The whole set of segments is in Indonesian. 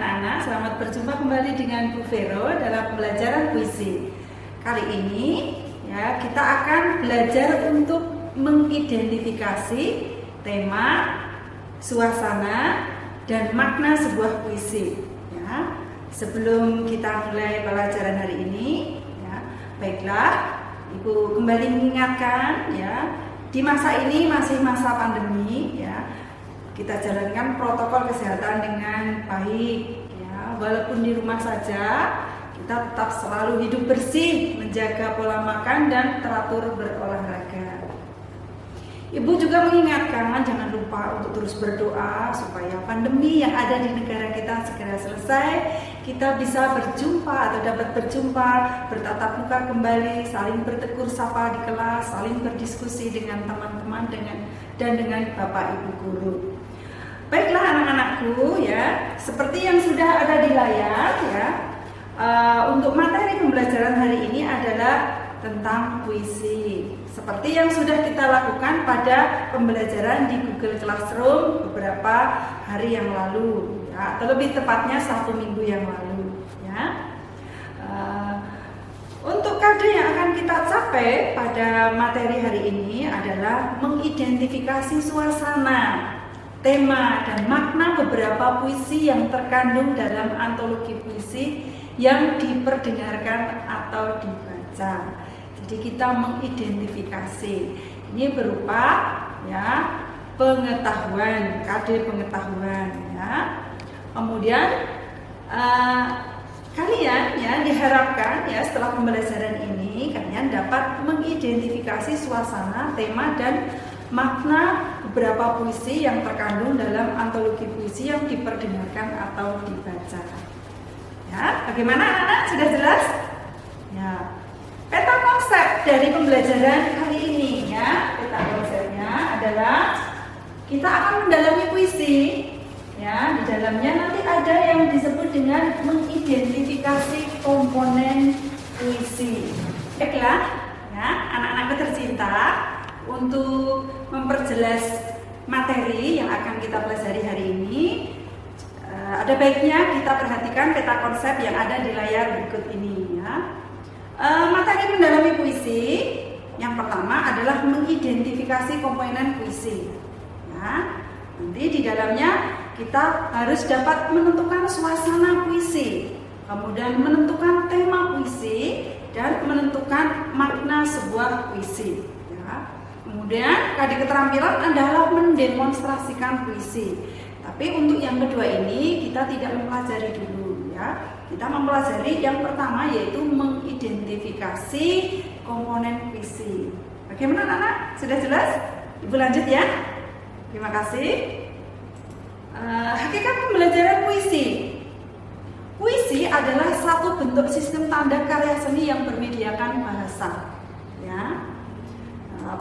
anak-anak, selamat berjumpa kembali dengan Bu Vero dalam pembelajaran puisi. Kali ini ya kita akan belajar untuk mengidentifikasi tema, suasana, dan makna sebuah puisi. Ya, sebelum kita mulai pelajaran hari ini, ya, baiklah, Ibu kembali mengingatkan ya, di masa ini masih masa pandemi ya. Kita jalankan protokol kesehatan dengan baik ya, walaupun di rumah saja kita tetap selalu hidup bersih, menjaga pola makan dan teratur berolahraga. Ibu juga mengingatkan jangan lupa untuk terus berdoa supaya pandemi yang ada di negara kita segera selesai, kita bisa berjumpa atau dapat berjumpa, bertatap muka kembali, saling bertegur sapa di kelas, saling berdiskusi dengan teman-teman dan dengan Bapak Ibu guru. Baiklah anak-anakku ya, seperti yang sudah ada di layar ya, untuk materi pembelajaran hari ini adalah tentang puisi. Seperti yang sudah kita lakukan pada pembelajaran di Google Classroom beberapa hari yang lalu ya, atau lebih tepatnya 1 minggu yang lalu ya. Untuk kade yang akan kita capai pada materi hari ini adalah mengidentifikasi suasana, tema, dan makna beberapa puisi yang terkandung dalam antologi puisi yang diperdengarkan atau dibaca. Jadi kita mengidentifikasi. Ini berupa ya pengetahuan, kade pengetahuan ya. Kemudian kalian ya diharapkan ya setelah pembelajaran ini kalian dapat mengidentifikasi suasana, tema, dan makna beberapa puisi yang terkandung dalam antologi puisi yang diperdengarkan atau dibaca. Ya, bagaimana anak-anak? Sudah jelas? Ya. Peta konsep dari pembelajaran kali ini ya, peta konsepnya adalah kita akan mendalami puisi. Ya, di dalamnya nanti ada yang disebut dengan mengidentifikasi komponen puisi. Baiklah, ya, anak-anakku tercinta, untuk memperjelas materi yang akan kita pelajari hari ini, ada baiknya kita perhatikan peta konsep yang ada di layar berikut ini ya. Materi mendalami puisi yang pertama adalah mengidentifikasi komponen puisi. Ya, nanti di dalamnya kita harus dapat menentukan suasana puisi, kemudian menentukan tema puisi, dan menentukan makna sebuah puisi. Ya. Kemudian kade keterampilan adalah mendemonstrasikan puisi. Tapi untuk yang kedua ini kita tidak mempelajari dulu ya. Kita mempelajari yang pertama yaitu mengidentifikasi komponen puisi. Bagaimana anak-anak? Sudah jelas? Ibu lanjut ya. Terima kasih. Hakikat pembelajaran puisi. Puisi adalah satu bentuk sistem tanda karya seni yang bermediakan bahasa. Ya.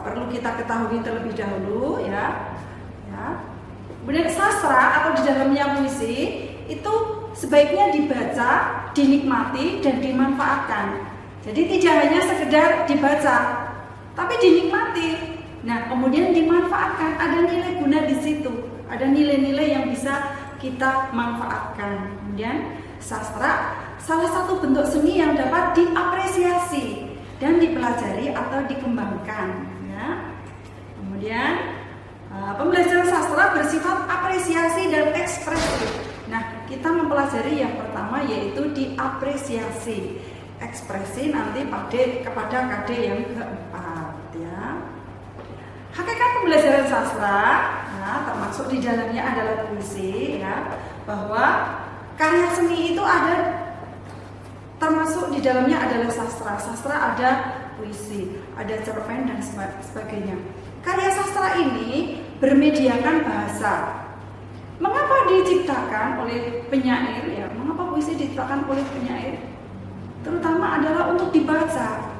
Perlu kita ketahui terlebih dahulu ya. Kemudian sastra atau di dalamnya puisi itu sebaiknya dibaca, dinikmati, dan dimanfaatkan. Jadi tidak hanya sekedar dibaca, tapi dinikmati. Nah, kemudian dimanfaatkan. Ada nilai guna di situ, ada nilai-nilai yang bisa kita manfaatkan. Kemudian sastra salah satu bentuk seni yang dapat diapresiasi dan dipelajari atau dikembangkan. Ya. Kemudian pembelajaran sastra bersifat apresiasi dan ekspresif. Nah, kita mempelajari yang pertama yaitu diapresiasi. Ekspresi nanti kepada kade yang keempat ya. Hakikat pembelajaran sastra, nah, termasuk di dalamnya adalah puisi ya, bahwa karya seni itu ada, termasuk di dalamnya adalah sastra. Sastra ada puisi, ada cerpen dan sebagainya. Karya sastra ini bermediakan bahasa. Mengapa diciptakan oleh penyair ya? Mengapa puisi diciptakan oleh penyair? Terutama adalah untuk dibaca.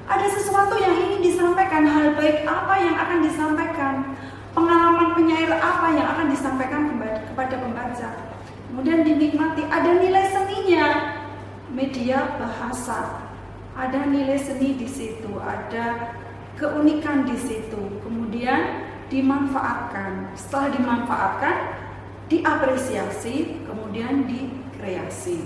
Ada sesuatu yang ingin disampaikan, hal baik apa yang akan disampaikan, pengalaman penyair apa yang akan disampaikan kepada pembaca. Kemudian dinikmati, ada nilai seninya, media bahasa, ada nilai seni di situ, ada keunikan di situ. Kemudian dimanfaatkan. Setelah dimanfaatkan, diapresiasi, kemudian kreasi.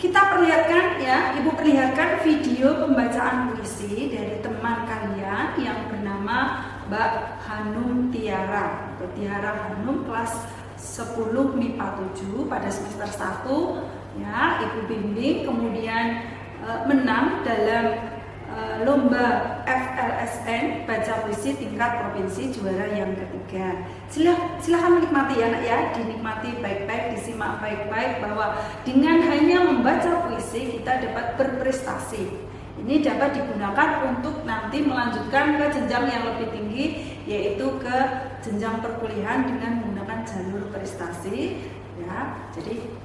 Kita perlihatkan ya, Ibu perlihatkan video pembacaan puisi dari teman kalian yang bernama Mbak Hanum Tiara atau Tiara Hanum, kelas 10 MIPA 7 pada semester 1 ya. Ibu bimbing, kemudian menang dalam lomba FLSN baca puisi tingkat provinsi, juara yang ketiga. Silahkan menikmati ya anak ya, dinikmati baik-baik, disimak baik-baik bahwa dengan hanya membaca puisi kita dapat berprestasi. Ini dapat digunakan untuk nanti melanjutkan ke jenjang yang lebih tinggi, yaitu ke jenjang perkuliahan dengan menggunakan jalur prestasi ya. Jadi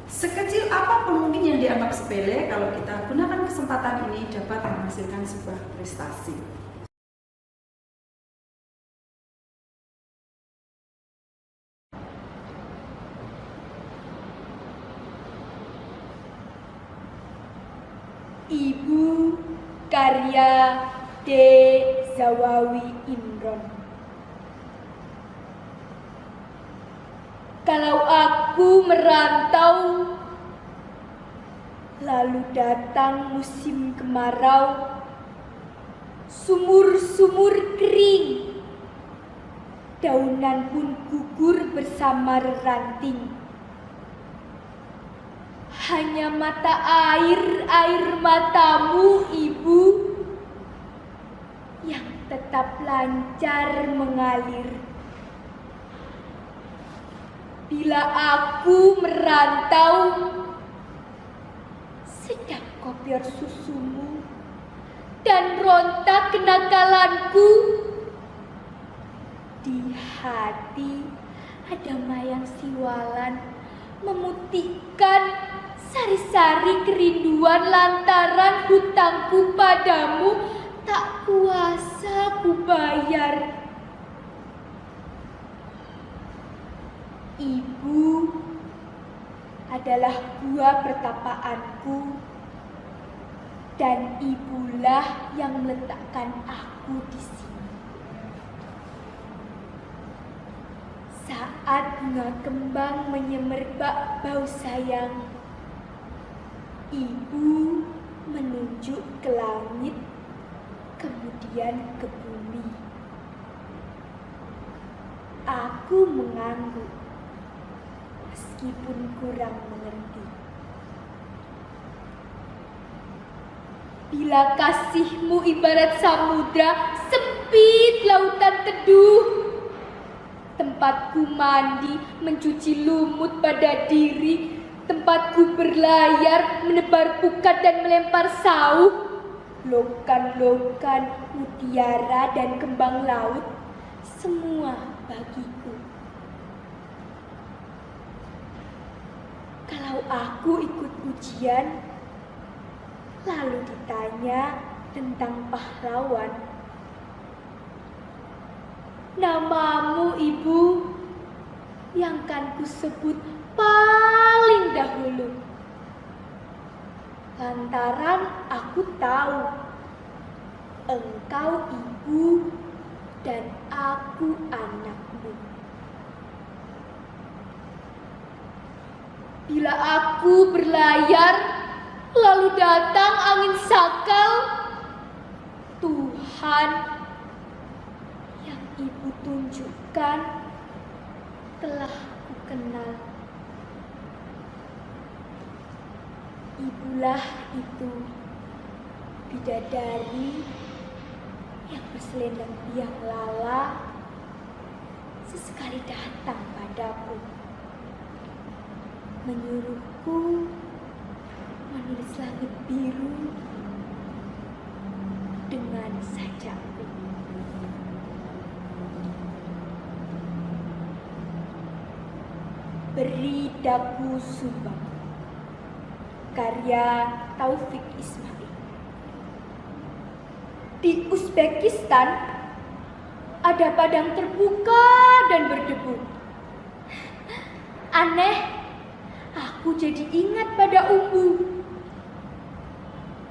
sekecil apapun mungkin yang dianggap sepele, kalau kita gunakan kesempatan ini dapat menghasilkan sebuah prestasi. Ibu karya D. Zawawi Imron. Kalau aku merantau, lalu datang musim kemarau, sumur-sumur kering, daunan pun gugur bersama ranting. Hanya mata air matamu, Ibu, yang tetap lancar mengalir. Bila aku merantau, sedang kopior susumu dan rontak kenakalanku. Di hati ada mayang siwalan memutihkan sari-sari kerinduan lantaran hutangku padamu tak kuasa ku bayar. Ibu adalah buah pertapaanku, dan ibulah yang meletakkan aku di sini. Saat bunga kembang menyemerbak bau sayang, ibu menunjuk ke langit, kemudian ke bumi. Aku mengangguk, meskipun kurang mengerti. Bila kasihmu ibarat samudra, sempit lautan teduh, tempatku mandi mencuci lumut pada diri, tempatku berlayar menebar pukat dan melempar sauh, lokan-lokan, mutiara dan kembang laut, semua bagiku. Kalau aku ikut ujian, lalu ditanya tentang pahlawan, namamu Ibu yang kan kusebut paling dahulu. Lantaran aku tahu engkau ibu dan aku anakmu. Bila aku berlayar, lalu datang angin sakal, Tuhan yang ibu tunjukkan telah kukenal. Ibulah itu, bidadari yang berselendang biang lala, sesekali datang padaku, menyuruhku menulis langit biru dengan sajakku. Beri Daku Sumbang, karya Taufik Ismail. Di Uzbekistan ada padang terbuka dan berdebu. Aneh, aku jadi ingat pada Umbu.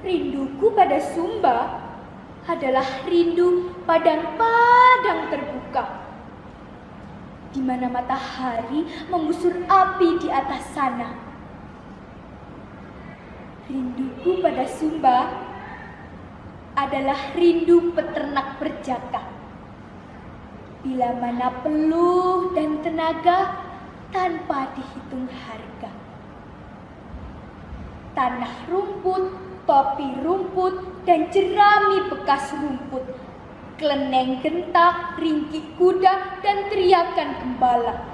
Rinduku pada Sumba adalah rindu padang-padang terbuka. di mana matahari membusur api di atas sana. Rinduku pada Sumba adalah rindu peternak berjaka. Bila mana peluh dan tenaga tanpa dihitung harga. Tanah rumput, topi rumput, dan jerami bekas rumput. Keleneng gentak, ringkik kuda, dan teriakan gembala.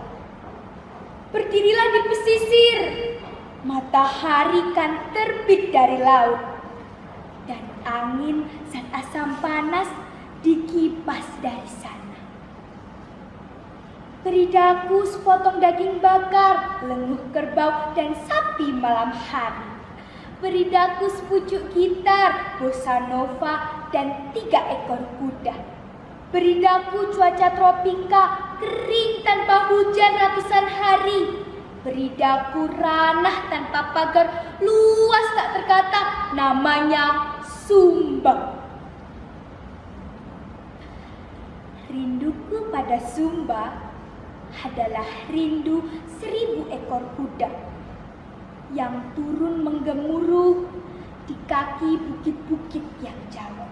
Berdirilah di pesisir, matahari kan terbit dari laut. Dan angin zat asam panas dikipas dari sana. Beri daku sepotong daging bakar, lenguh kerbau, dan sapi malam hari. Beri daku sepucuk gitar, bossa nova, dan 3 ekor kuda. Beri daku cuaca tropika, kering tanpa hujan ratusan hari. Beri daku ranah tanpa pagar, luas tak terkata, namanya Sumba. Rinduku pada Sumba adalah rindu 1000 ekor kuda yang turun menggemuruh di kaki bukit-bukit yang jauh.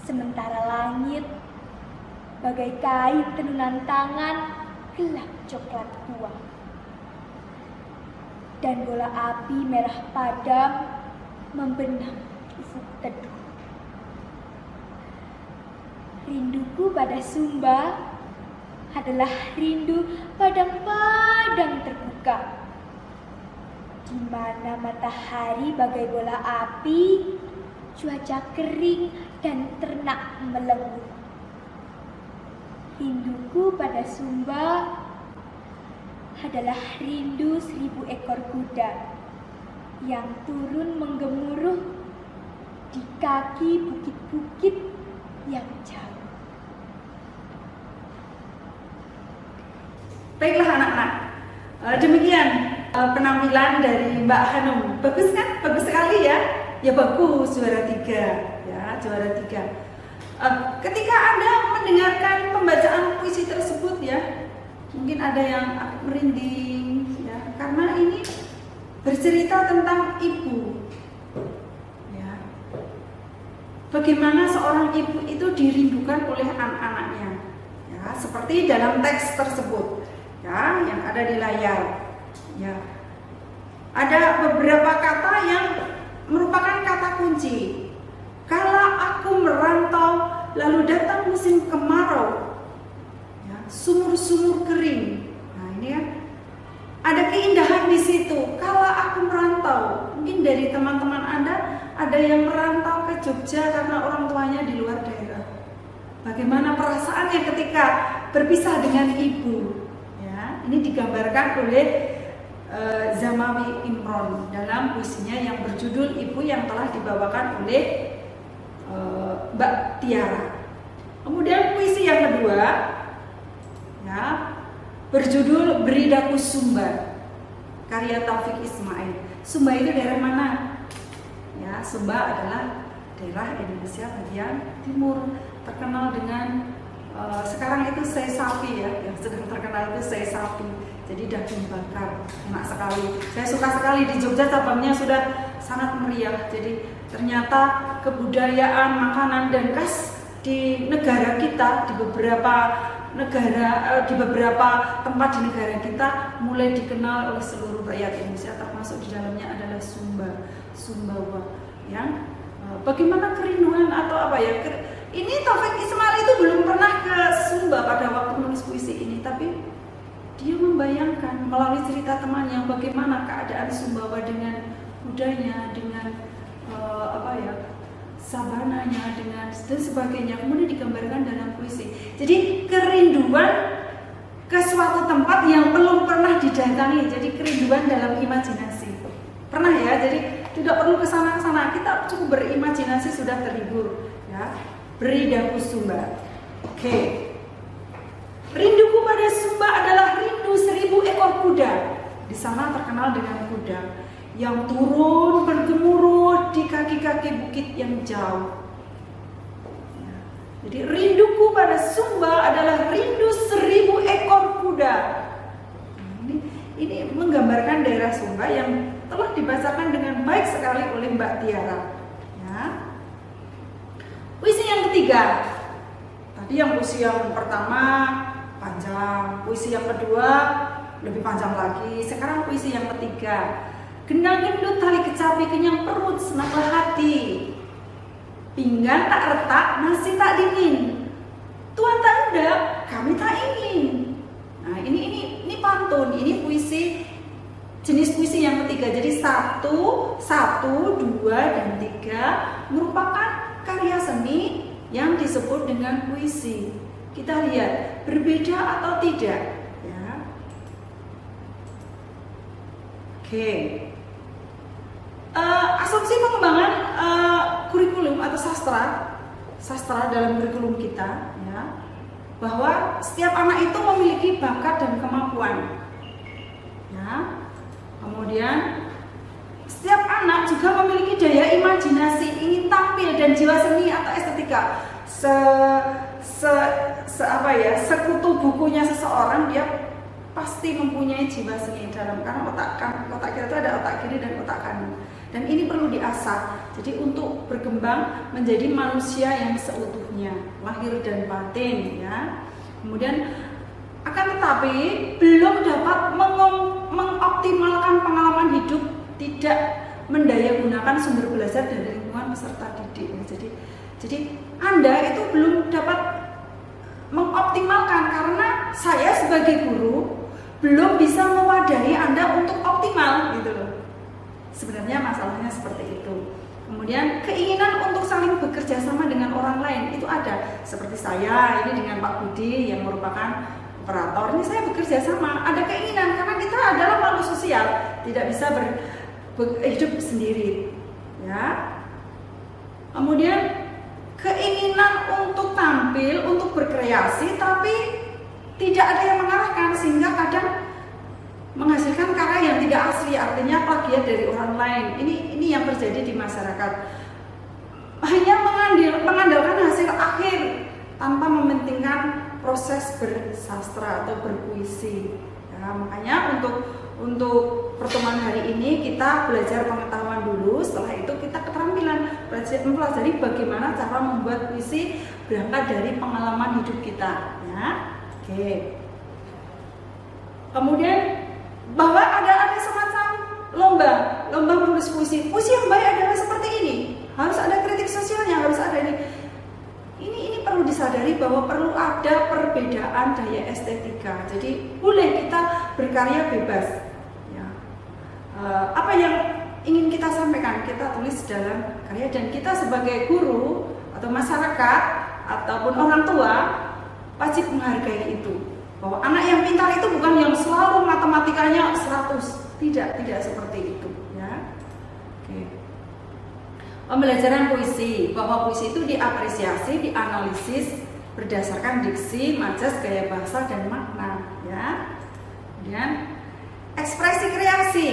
Sementara langit bagai kain tenunan tangan gelap coklat tua. Dan bola api merah padam membenam ufuk teduh. Rinduku pada Sumba adalah rindu padang-padang terbuka, di mana matahari bagai bola api, cuaca kering dan ternak melenggu. Rinduku pada Sumba adalah rindu 1000 ekor kuda yang turun menggemuruh di kaki bukit-bukit yang jauh. Baiklah anak-anak, demikian penampilan dari Mbak Hanum. Bagus kan? Bagus sekali ya. Ya bagus, juara 3 ya, juara 3. Ketika Anda mendengarkan pembacaan puisi tersebut ya, mungkin ada yang merinding ya, karena ini bercerita tentang ibu. Ya. Bagaimana seorang ibu itu dirindukan oleh anak-anaknya. Ya, seperti dalam teks tersebut. Ya, yang ada di layar. Ya. Ada beberapa kata yang merupakan kata kunci. Kala aku merantau, lalu datang musim kemarau, ya, sumur-sumur kering. Nah ini kan ada keindahan di situ. Kala aku merantau, mungkin dari teman-teman Anda ada yang merantau ke Jogja karena orang tuanya di luar daerah. Bagaimana perasaannya ketika berpisah dengan ibu? Ini digambarkan oleh Zamawi Imron dalam puisinya yang berjudul Ibu yang telah dibawakan oleh Mbak Tiara. Kemudian puisi yang kedua ya, berjudul Beri Daku Sumba karya Taufik Ismail. Sumba itu daerah mana? Ya, Sumba adalah daerah Indonesia bagian timur, terkenal dengan sekarang itu sei sapi ya, yang sedang terkenal itu sei sapi. Jadi daging bakar, enak sekali. Saya suka sekali di Jogja, cabangnya sudah sangat meriah. Jadi ternyata kebudayaan, makanan dan khas di negara kita, di beberapa negara, di beberapa tempat di negara kita mulai dikenal oleh seluruh rakyat Indonesia, termasuk di dalamnya adalah Sumbawa. Ya, bagaimana kerinduan atau apa ya? Ini Taufik Ismail itu belum pernah ke Sumba pada waktu menulis puisi ini, tapi dia membayangkan melalui cerita temannya bagaimana keadaan Sumbawa dengan budayanya, dengan sabananya, dengan dan sebagainya. Kemudian digambarkan dalam puisi. Jadi kerinduan ke suatu tempat yang belum pernah didatangi. Jadi kerinduan dalam imajinasi. Pernah ya? Jadi tidak perlu ke sana-sana. Kita cukup berimajinasi sudah terhibur. Ya. Beri daku Sumba. Oke. Rinduku pada Sumba adalah rindu 1000 ekor kuda. Di sana terkenal dengan kuda yang turun bergemuruh di kaki-kaki bukit yang jauh. Jadi rinduku pada Sumba adalah rindu 1000 ekor sekali oleh Mbak Tiara. Ya. Puisi yang ketiga, tadi yang puisi yang pertama panjang, puisi yang kedua lebih panjang lagi. Sekarang puisi yang ketiga, gendang gendut tali kecapi, kenyang perut senanglah hati, pinggan tak retak nasi tak dingin, tuan tak hendak kami tak ingin. Nah ini pantun, ini puisi jenis puisi yang ketiga. Jadi 1, 2, dan 3 merupakan karya seni yang disebut dengan puisi. Kita lihat berbeda atau tidak ya. Oke. Asumsi pengembangan kurikulum atau sastra dalam kurikulum kita ya, bahwa setiap anak itu memiliki bakat dan kemampuan ya. Kemudian setiap anak juga memiliki daya imajinasi, ingin tampil, dan jiwa seni atau estetika. Sekutu bukunya seseorang, dia pasti mempunyai jiwa seni dalam, karena otak kita itu ada otak kiri dan otak kanan. Dan ini perlu diasah. Jadi untuk berkembang menjadi manusia yang seutuhnya, lahir dan batin ya. Kemudian akan tetapi belum dapat mengoptimalkan pengalaman hidup, tidak mendayagunakan sumber belajar dari lingkungan peserta didik. Jadi Anda itu belum dapat mengoptimalkan, karena saya sebagai guru belum bisa mewadahi Anda untuk optimal gitu loh. Sebenarnya masalahnya seperti itu. Kemudian keinginan untuk saling bekerja sama dengan orang lain itu ada. Seperti saya ini dengan Pak Budi yang merupakan operator, ini saya bekerja sama, ada keinginan karena kita adalah makhluk sosial, tidak bisa hidup sendiri ya. Kemudian keinginan untuk tampil, untuk berkreasi, tapi tidak ada yang mengarahkan, sehingga kadang menghasilkan karya yang tidak asli, artinya plagiat dari orang lain. Ini yang terjadi di masyarakat, hanya mengandalkan hasil akhir tanpa mementingkan proses bersastra atau berpuisi ya. Makanya untuk pertemuan hari ini kita belajar pengetahuan dulu, setelah itu kita keterampilan, mempelajari bagaimana cara membuat puisi berangkat dari pengalaman hidup kita ya. Oke. Kemudian bahwa ada semacam lomba menulis puisi. Puisi yang baik adalah seperti ini, harus ada kritik sosialnya, harus ada ini. Ini perlu disadari bahwa perlu ada perbedaan daya estetika. Jadi boleh kita berkarya bebas ya. Apa yang ingin kita sampaikan kita tulis dalam karya, dan kita sebagai guru atau masyarakat ataupun orang tua wajib menghargai itu, bahwa anak yang pintar itu bukan yang selalu matematikanya 100, tidak seperti itu ya. Oke. Pembelajaran puisi, bahwa puisi itu diapresiasi, dianalisis berdasarkan diksi, majas, gaya bahasa, dan makna ya. Kemudian ekspresi kreasi,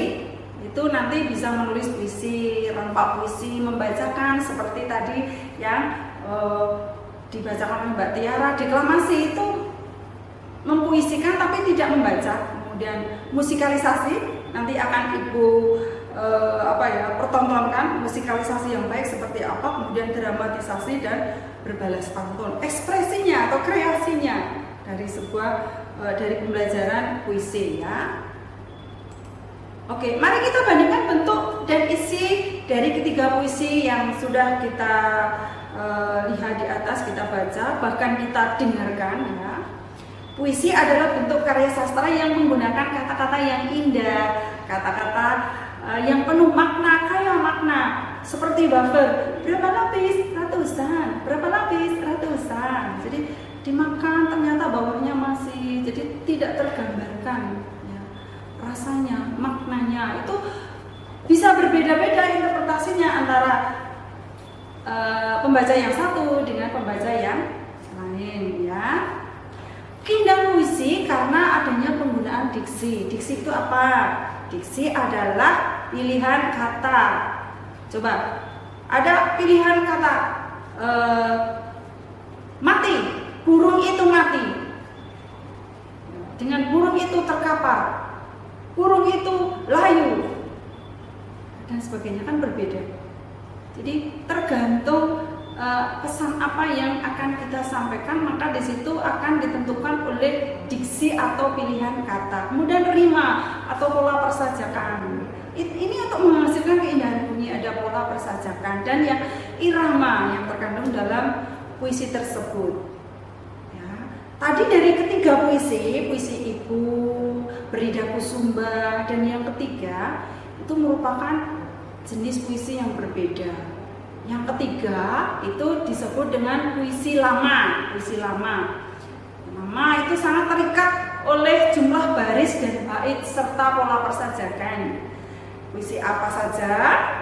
itu nanti bisa menulis puisi, rempak puisi, membacakan seperti tadi yang dibacakan oleh Mbak Tiara. Deklamasi itu mempuisikan tapi tidak membaca. Kemudian musikalisasi, nanti akan Ibu pertontonkan musikalisasi yang baik seperti apa. Kemudian dramatisasi dan berbalas pantun, ekspresinya atau kreasinya dari pembelajaran puisi ya. Oke, mari kita bandingkan bentuk dan isi dari ketiga puisi yang sudah kita lihat di atas, kita baca, bahkan kita dengarkan ya. Puisi adalah bentuk karya sastra yang menggunakan kata-kata yang indah, kata-kata yang penuh makna, kaya makna. Seperti buffer, berapa lapis? Ratusan. Berapa lapis? Ratusan. Jadi dimakan ternyata bawahnya masih, jadi tidak tergambarkan ya. Rasanya, maknanya itu bisa berbeda-beda interpretasinya antara pembaca yang satu dengan pembaca yang lain ya. Keindahan puisi karena adanya penggunaan diksi. Diksi itu apa? Diksi adalah pilihan kata. Coba, ada pilihan kata mati, burung itu mati. Dengan burung itu terkapar, burung itu layu. dan sebagainya kan berbeda. Jadi tergantung pesan apa yang akan kita sampaikan, maka di situ akan ditentukan oleh diksi atau pilihan kata. Kemudian rima atau pola persajakan. Ini untuk menghasilkan keindahan bunyi, ada pola persajakan dan yang irama yang terkandung dalam puisi tersebut. Ya. Tadi dari ketiga puisi Ibu, Beridaku Sumba, dan yang ketiga itu merupakan jenis puisi yang berbeda. Yang ketiga itu disebut dengan puisi lama. Puisi lama. Lama itu sangat terikat oleh jumlah baris dan bait serta pola persajakan. Puisi apa saja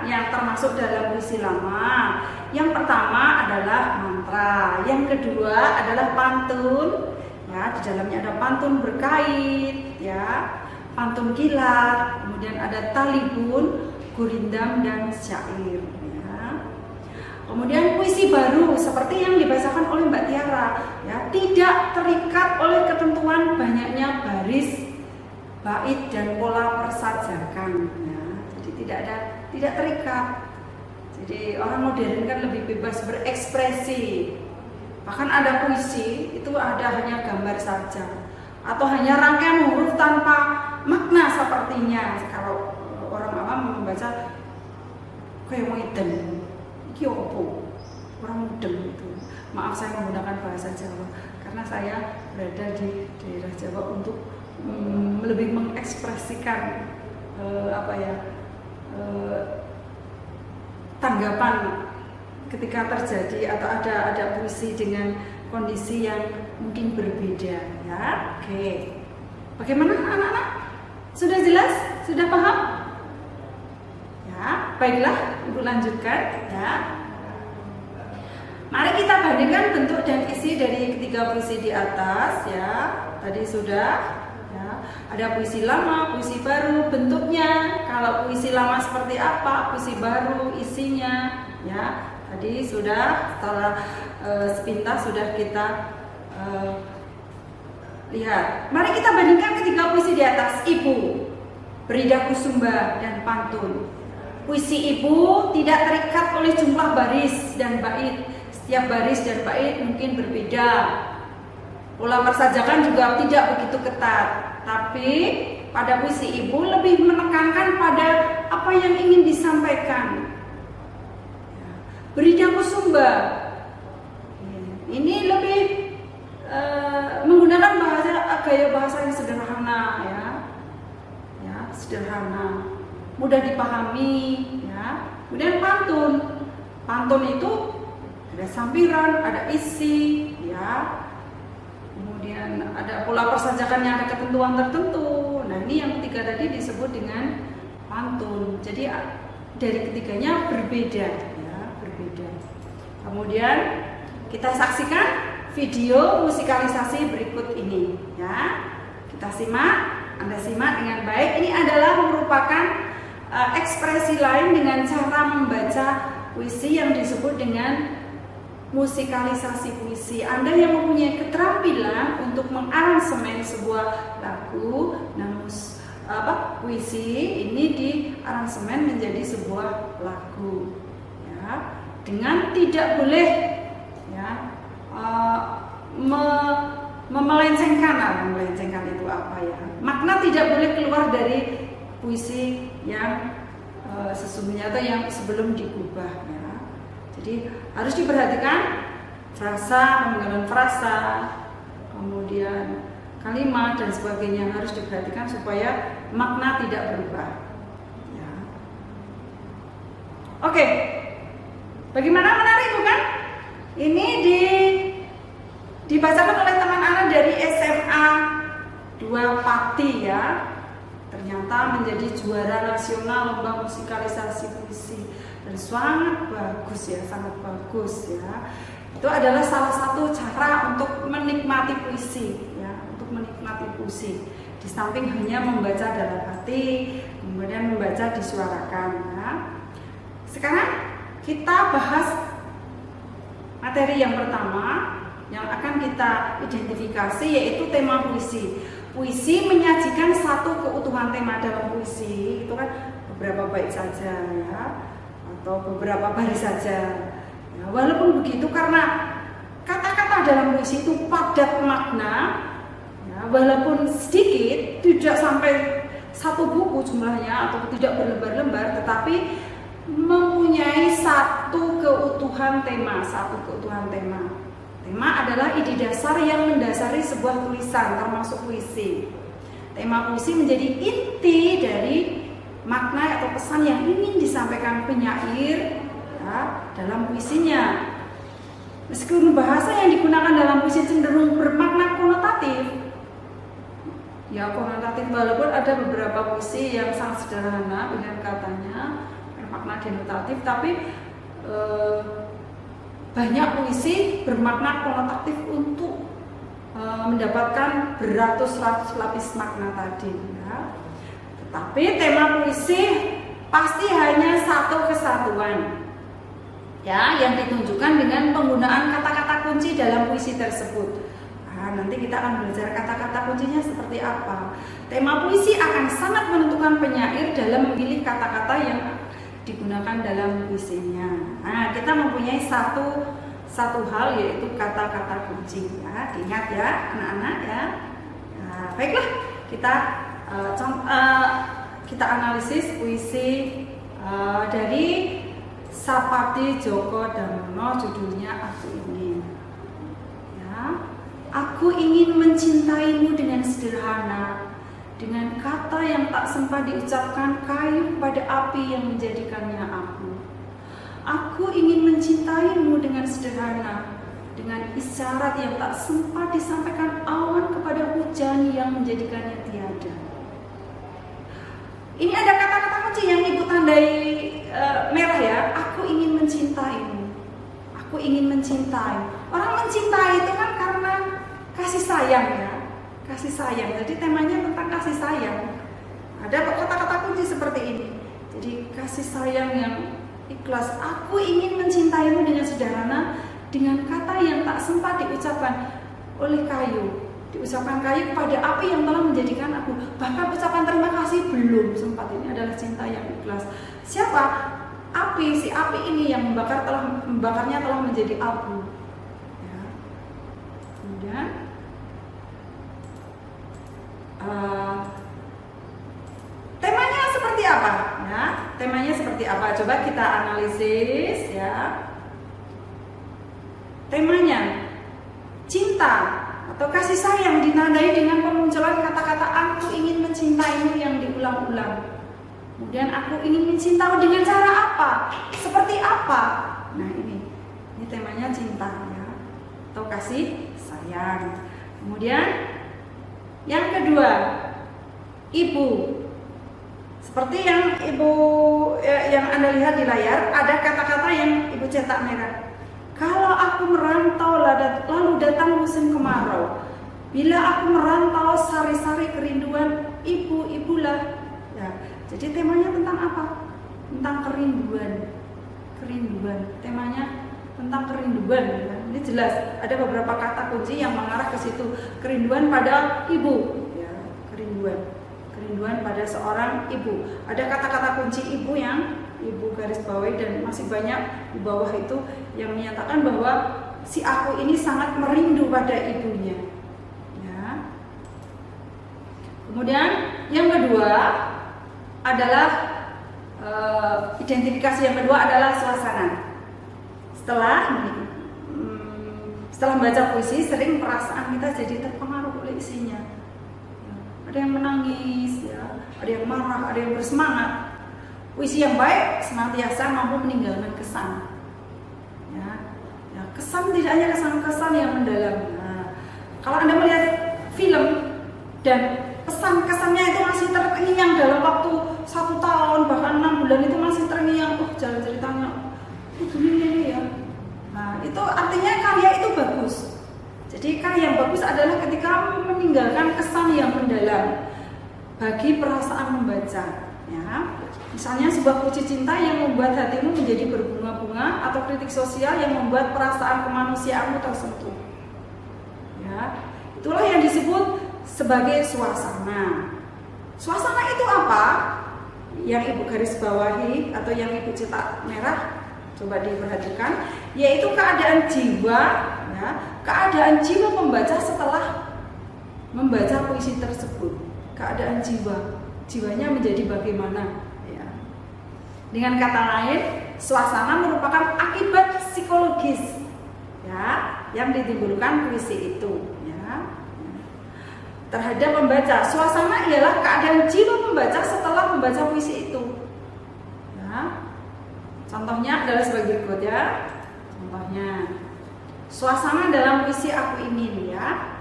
yang termasuk dalam puisi lama? Yang pertama adalah mantra, yang kedua adalah pantun. Ya, di dalamnya ada pantun berkait, ya, pantun kilat, kemudian ada talibun, gurindam dan syair. Ya. Kemudian puisi baru seperti yang dibacakan oleh Mbak Tiara, ya, tidak terikat oleh ketentuan banyaknya baris, bait dan pola persajakan. Ya. Tidak terikat. Jadi orang modern kan lebih bebas berekspresi. Bahkan ada puisi itu ada hanya gambar saja atau hanya rangkaian huruf tanpa makna sepertinya. Kalau orang awam membaca kayak mudeng, iki opo? Orang mudeng itu. Maaf saya menggunakan bahasa Jawa karena saya berada di daerah Jawa untuk lebih mengekspresikan tanggapan ketika terjadi atau ada puisi dengan kondisi yang mungkin berbeda, ya. Oke. Bagaimana anak-anak? Sudah jelas? Sudah paham? Ya, baiklah, Ibu lanjutkan, ya. Mari kita bandingkan bentuk dan isi dari ketiga puisi di atas, ya. Tadi sudah. Ada puisi lama, puisi baru, bentuknya. Kalau puisi lama seperti apa, puisi baru isinya, ya. Tadi sudah setelah sepintas sudah kita lihat. Mari kita bandingkan ketiga puisi di atas. Ibu, Beridaku Sumba dan pantun. Puisi Ibu tidak terikat oleh jumlah baris dan bait. Setiap baris dan bait mungkin berbeda. Pola persajakan juga tidak begitu ketat. Tapi pada puisi Ibu lebih menekankan pada apa yang ingin disampaikan. Beridaku Sumba ini lebih menggunakan gaya bahasa yang sederhana, ya, sederhana, mudah dipahami, ya. Kemudian pantun itu ada sampiran, ada isi, ya. Kemudian ada pola persajakan yang ada ketentuan tertentu. Nah, ini yang ketiga tadi disebut dengan pantun. Jadi dari ketiganya berbeda, ya, berbeda. Kemudian kita saksikan video musikalisasi berikut ini, ya. Kita simak, Anda simak dengan baik. Ini adalah merupakan ekspresi lain dengan cara membaca puisi yang disebut dengan musikalisasi puisi. Anda yang mempunyai keterampilan untuk mengaransemen sebuah lagu, puisi ini diaransemen menjadi sebuah lagu, ya, dengan tidak boleh, ya, melencengkan. Melencengkan itu apa, ya? Makna tidak boleh keluar dari puisi yang sesungguhnya atau yang sebelum digubah, ya. Jadi harus diperhatikan frasa, pemenggalan frasa, kemudian kalimat dan sebagainya harus diperhatikan supaya makna tidak berubah. Ya. Oke, bagaimana, menarik bukan? Ini dibacakan oleh teman anak dari SMA 2 Pati, ya. Ternyata menjadi juara nasional lomba musikalisasi puisi. Dan sangat bagus, ya, sangat bagus, ya. Itu adalah salah satu cara untuk menikmati puisi, ya, untuk menikmati puisi. Di samping hanya membaca dalam hati, kemudian membaca disuarakan, ya. Sekarang kita bahas materi yang pertama yang akan kita identifikasi, yaitu tema puisi. Puisi menyajikan satu keutuhan tema. Dalam puisi itu kan beberapa bait saja ya, atau beberapa baris saja. Ya, walaupun begitu, karena kata-kata dalam puisi itu padat makna, ya, walaupun sedikit, tidak sampai satu buku jumlahnya atau tidak berlembar-lembar, tetapi mempunyai satu keutuhan tema. Tema adalah ide dasar yang mendasari sebuah tulisan, termasuk puisi. Tema puisi menjadi inti dari makna atau pesan yang ingin disampaikan penyair ya, dalam puisinya. Meskipun bahasa yang digunakan dalam puisi cenderung bermakna konotatif, walaupun ada beberapa puisi yang sangat sederhana dengan katanya bermakna denotatif, tapi banyak puisi bermakna konotatif untuk mendapatkan beratus-ratus lapis makna tadi ya. Tetapi tema puisi pasti hanya satu kesatuan ya, yang ditunjukkan dengan penggunaan kata-kata kunci dalam puisi tersebut. Nah, nanti kita akan belajar kata-kata kuncinya seperti apa. Tema puisi akan sangat menentukan penyair dalam memilih kata-kata yang digunakan dalam puisinya. Nah, kita mempunyai satu hal, yaitu kata-kata kunci ya. Diingat ya anak-anak ya. Nah, baiklah, kita analisis puisi dari Sapati Djoko Damono, judulnya Aku Ingin. Ya, aku ingin mencintaimu dengan sederhana, dengan kata yang tak sempat diucapkan kayu pada api yang menjadikannya aku. Aku ingin mencintaimu dengan sederhana, dengan isyarat yang tak sempat disampaikan awan kepada hujan yang menjadikannya tiada. Ini ada kata-kata kunci yang Ibu tandai merah ya. Aku ingin mencintaimu. Aku ingin mencintai. Orang mencintai itu kan karena kasih sayang ya. Kasih sayang. Jadi temanya tentang kasih sayang. Ada kata-kata kunci seperti ini. Jadi kasih sayang yang ikhlas. Aku ingin mencintaimu dengan sederhana, dengan kata yang tak sempat diucapkan oleh kayu. Diucapkan kayu pada api yang telah menjadikan aku. Bahkan ucapan terima kasih belum sempat. Ini adalah cinta yang ikhlas. Siapa? Api. Si api ini yang membakarnya telah menjadi abu ya. Kemudian temanya seperti apa ya? Temanya seperti apa? Coba kita analisis ya. Temanya cinta atau kasih sayang ditandai dengan pemunculan kata-kata aku ingin mencintaimu yang diulang-ulang. Kemudian aku ingin mencintaimu dengan cara apa? Seperti apa? Nah ini temanya cinta ya, atau kasih sayang. Kemudian yang kedua, ibu. Seperti yang yang Anda lihat di layar, ada kata-kata yang Ibu cetak merah. Kalau aku merantau lalu datang musim kemarau, bila aku merantau sari-sari kerinduan, ibu-ibulah. Ya, jadi temanya tentang apa? Tentang kerinduan. Temanya tentang kerinduan. Ya. Ini jelas ada beberapa kata kunci yang mengarah ke situ. Kerinduan pada ibu. Ya, kerinduan pada seorang ibu. Ada kata-kata kunci ibu yang Ibu garis bawahi, dan masih banyak di bawah itu yang menyatakan bahwa si aku ini sangat merindu pada ibunya ya. Kemudian yang kedua adalah identifikasi yang kedua adalah suasana. Setelah membaca puisi, sering perasaan kita jadi terpengaruh oleh isinya. Ada yang menangis ya, ada yang marah, ada yang bersemangat. Puisi yang baik senantiasa mampu meninggalkan kesan. Ya, kesan tidak hanya kesan-kesan yang mendalam. Nah, kalau Anda melihat film dan pesan-kesannya itu masih terngiang dalam waktu 1 tahun bahkan 6 bulan itu masih terngiang. Jalan ceritanya, ini ya. Nah, itu artinya karya itu bagus. Jadi karya yang bagus adalah ketika meninggalkan kesan yang mendalam bagi perasaan membaca. Ya, misalnya sebuah puisi cinta yang membuat hatimu menjadi berbunga-bunga, atau kritik sosial yang membuat perasaan kemanusiaanmu tersentuh. Ya, itulah yang disebut sebagai suasana. Suasana itu apa? yang ibu garis bawahi atau yang ibu cetak merah, coba diperhatikan, yaitu keadaan jiwa, ya, keadaan jiwa pembaca setelah membaca puisi tersebut. Keadaan jiwanya menjadi bagaimana? Ya. Dengan kata lain, suasana merupakan akibat psikologis, ya, yang ditimbulkan puisi itu, ya, terhadap pembaca. Suasana ialah keadaan jiwa pembaca setelah membaca puisi itu. Ya. Contohnya adalah sebagai berikut, ya. Contohnya, suasana dalam puisi Aku Ingin, ya.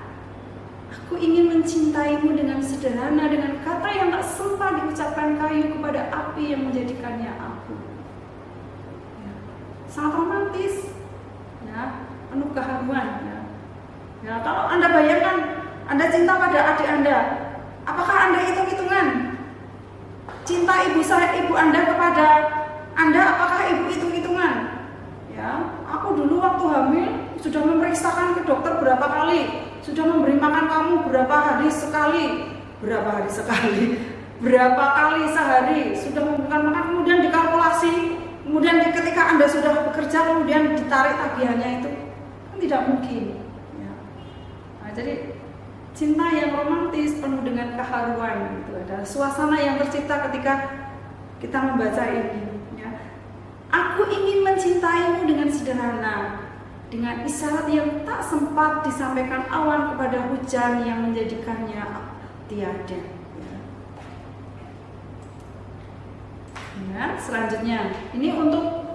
Aku ingin mencintaimu dengan sederhana, dengan kata yang tak sempat diucapkan kayu kepada api yang menjadikannya aku. Ya. Sangat romantis, ya, penuh keharuan. Ya. Ya, kalau Anda bayangkan Anda cinta pada adik Anda, apakah Anda hitung-hitungan? Cinta ibu Anda kepada Anda, apakah ibu hitung-hitungan? Ya, aku dulu waktu hamil sudah memeriksakan ke dokter berapa kali, sudah memberi makan kamu berapa kali sehari, sudah memberikan makan, kemudian dikalkulasi, kemudian ketika Anda sudah bekerja kemudian ditarik tagihannya, itu kan tidak mungkin. Ya. Nah, jadi cinta yang romantis penuh dengan keharuan itu adalah suasana yang tercipta ketika kita membaca ini. Ya. Aku ingin mencintaimu dengan sederhana, dengan isyarat yang tak sempat disampaikan awan kepada hujan yang menjadikannya tiada. Ya, selanjutnya ini untuk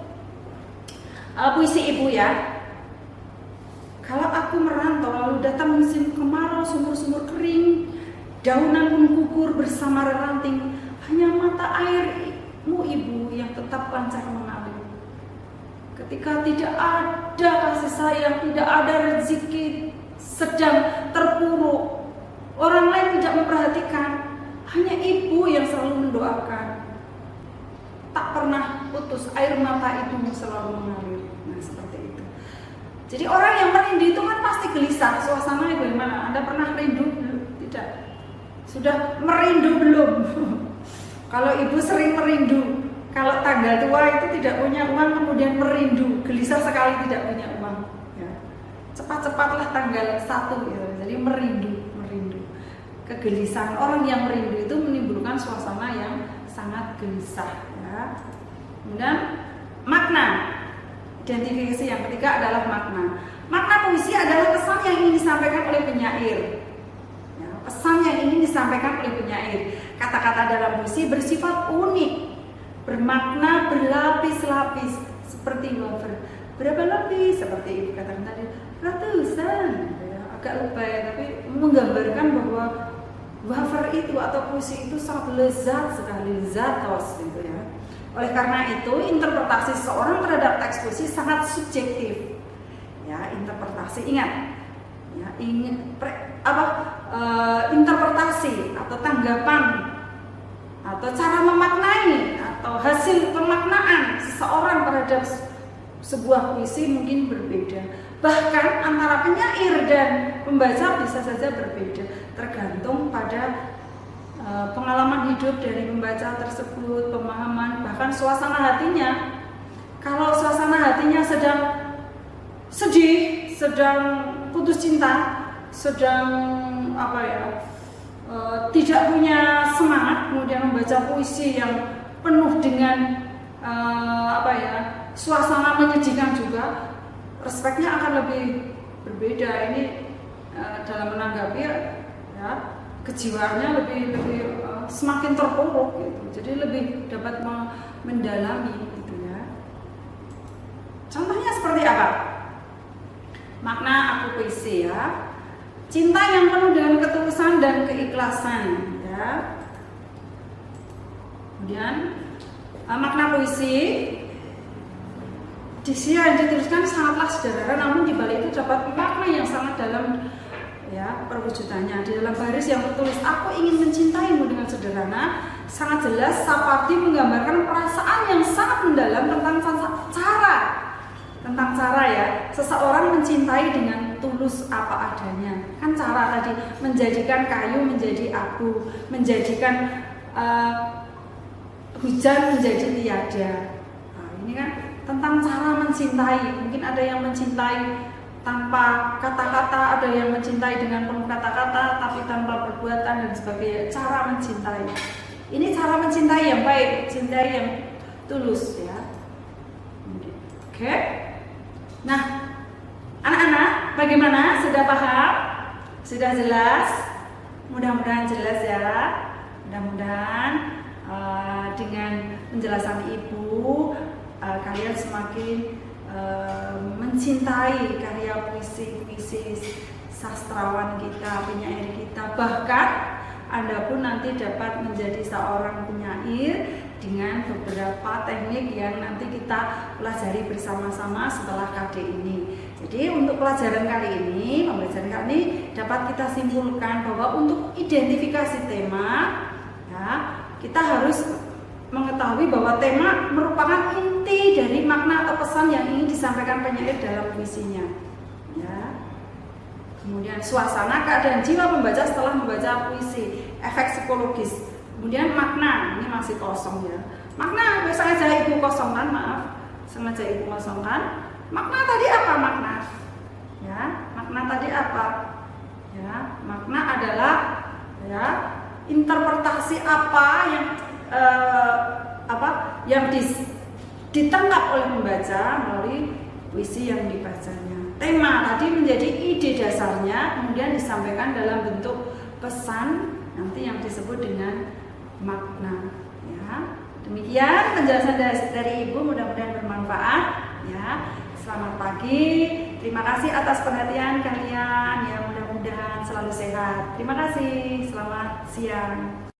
puisi ibu, ya. Kalau aku merantau lalu datang musim kemarau, sumur-sumur kering, daunan pun gugur bersama reranting, hanya mata airmu ibu yang tetap lancar mengalir. Ketika tidak ada kasih sayang, tidak ada rezeki, sedang terpuruk, orang lain tidak memperhatikan, hanya ibu yang selalu mendoakan. Tak pernah putus air mata ibu selalu mengalir. Nah, seperti itu. Jadi orang yang merindu itu kan pasti gelisah. Suasananya bagaimana? Anda pernah rindu belum? Tidak. Sudah merindu belum? Kalau ibu sering merindu, kalau tanggal tua itu tidak punya uang kemudian merindu, gelisah sekali tidak punya uang. Ya. Cepat-cepatlah tanggal 1, ya. Jadi merindu. Kegelisahan orang yang merindu itu menimbulkan suasana yang sangat gelisah. Ya. Kemudian makna. Identifikasi yang ketiga adalah makna. Makna puisi adalah pesan yang ingin disampaikan oleh penyair. Ya, pesan yang ingin disampaikan oleh penyair. Kata-kata dalam puisi bersifat unik, bermakna berlapis-lapis seperti wafer. Berapa lapis? Seperti ibu katakan tadi, ratusan. Ya, agak lupa ya, tapi menggambarkan bahwa wafer itu atau puisi itu sangat lezat sekali, zatos gitu ya. Oleh karena itu, interpretasi seseorang terhadap teks puisi sangat subjektif. Ya, interpretasi, ingat. Ya, interpretasi atau tanggapan atau cara memaknai atau hasil pemaknaan seseorang terhadap sebuah puisi mungkin berbeda. Bahkan antara penyair dan pembaca bisa saja berbeda, tergantung pada pengalaman hidup dari pembaca tersebut, pemahaman, bahkan suasana hatinya. Kalau suasana hatinya sedang sedih, sedang putus cinta, sedang tidak punya semangat, kemudian membaca puisi yang penuh dengan suasana menyedihkan juga, respeknya akan lebih berbeda. Ini dalam menanggapi ya, kejiwaannya lebih semakin terpuruk gitu. Jadi lebih dapat mendalami gitu ya. Contohnya seperti apa? Makna Aku Puisi, ya. Cinta yang penuh dengan ketulusan dan keikhlasan, ya. Kemudian makna puisi diksi yang dituliskan sangatlah sederhana, namun di balik itu dapat makna yang sangat dalam ya perwujudannya. Di dalam baris yang tertulis Aku ingin mencintaimu dengan sederhana, sangat jelas Sapardi menggambarkan perasaan yang sangat mendalam tentang cara ya seseorang mencintai dengan tulus apa adanya. Kan cara tadi menjadikan kayu menjadi abu, menjadikan hujan menjadi tiada. Nah, ini kan tentang cara mencintai. Mungkin ada yang mencintai tanpa kata-kata, ada yang mencintai dengan penuh kata-kata tapi tanpa perbuatan dan sebagainya. Cara mencintai. Ini cara mencintai yang baik, cintai yang tulus ya. Oke. Nah, anak-anak bagaimana? Sudah paham? Sudah jelas? Mudah-mudahan jelas ya. Mudah-mudahan dengan penjelasan Ibu kalian semakin mencintai karya puisi sastrawan kita, penyair kita. Bahkan Anda pun nanti dapat menjadi seorang penyair dengan beberapa teknik yang nanti kita pelajari bersama-sama setelah KD ini. Jadi untuk pembelajaran kali ini dapat kita simpulkan bahwa untuk identifikasi tema, ya, kita harus mengetahui bahwa tema merupakan inti dari makna atau pesan yang ingin disampaikan penyair dalam puisinya. Ya. Kemudian suasana, keadaan jiwa pembaca setelah membaca puisi, efek psikologis. Kemudian makna, ini masih kosong ya. Makna, sengaja Ibu kosongkan, maaf. Sengaja Ibu kosongkan. Makna tadi apa makna? Ya, makna tadi apa? Ya, makna adalah ya interpretasi apa yang ditangkap oleh pembaca melalui puisi yang dibacanya. Tema tadi menjadi ide dasarnya, kemudian disampaikan dalam bentuk pesan nanti yang disebut dengan makna. Ya, demikian penjelasan dari Ibu, mudah-mudahan bermanfaat. Ya, selamat pagi. Terima kasih atas perhatian kalian. Ya, mudah-mudahan selalu sehat. Terima kasih. Selamat siang.